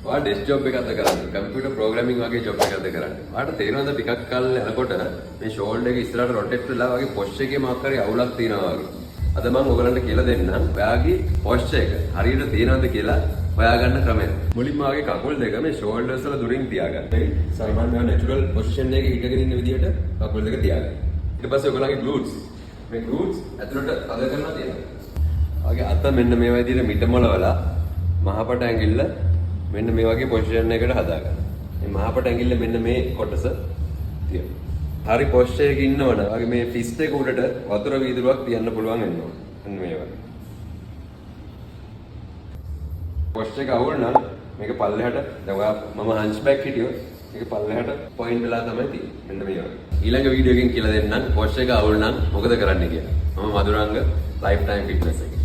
ඔයා desk job එකක්ද කරන්නේ? කම්පියුටර් ප්‍රෝග්‍රෑමින් වගේ ජොබ් එකක්ද කරන්නේ? ඔයාට තේරෙනවද ටිකක් කල් යනකොට මේ ෂෝල්ඩර් එක ඉස්සරහට රොටේට් වෙලා වගේ පොස්චර් එකේ මොකක් හරි අවුලක් තියෙනවා වගේ. අද මම ඔයගලන්ට කියලා දෙන්නම්. ඔයාගේ පොස්චර් එක හරියට තියෙනවද කියලා හොයාගන්න ක්‍රමය. මුලින්ම ඔයාගේ කකුල් දෙක මේ ෂෝල්ඩර්ස් වල දුරින් තියාගන්න. සාමාන්‍යව නැචරල් පොසිෂන් එකේ හිටගෙන ඉන්න විදිහට කකුල් දෙක තියාගන්න. ඊට පස්සේ ඔයගලගේ ග්ලූට්ස් මේ ග්ලූට්ස් ඇතුළට අද කරලා තියෙනවා. ඔයාගේ අත මෙන්න මේ විදිහට මිටමොලවලා මහපට ඇඟිල්ල මෙන්න මේ වගේ පොසිෂන් එකකට හදාගන්න. මේ මහපට ඇඟිල්ල මෙන්න මේ කොටස තියෙනවා. හරි පොස්චර් එකක ඉන්නවනම් වගේ මේ ෆිස්ට් එක උඩට වතුර වීදුරුවක් තියන්න පුළුවන් වෙනවා. මෙන්න මේ වගේ. පොස්චර් එක අවුල් නම් මේක පල්ලෙහාට දැන් ඔයා මම හන්ච්බැක් හිටියොත් මේක පල්ලෙහාට පොයින්ට් වෙලා තමයි තියෙන්නේ. මෙන්න මේ වගේ. ඊළඟ වීඩියෝ එකකින් කියලා දෙන්නම් පොස්චර් එක අවුල් නම් මොකද කරන්න කියලා. මම මధుරංග ලයිෆ් ටයිම් ෆිට්නස් එක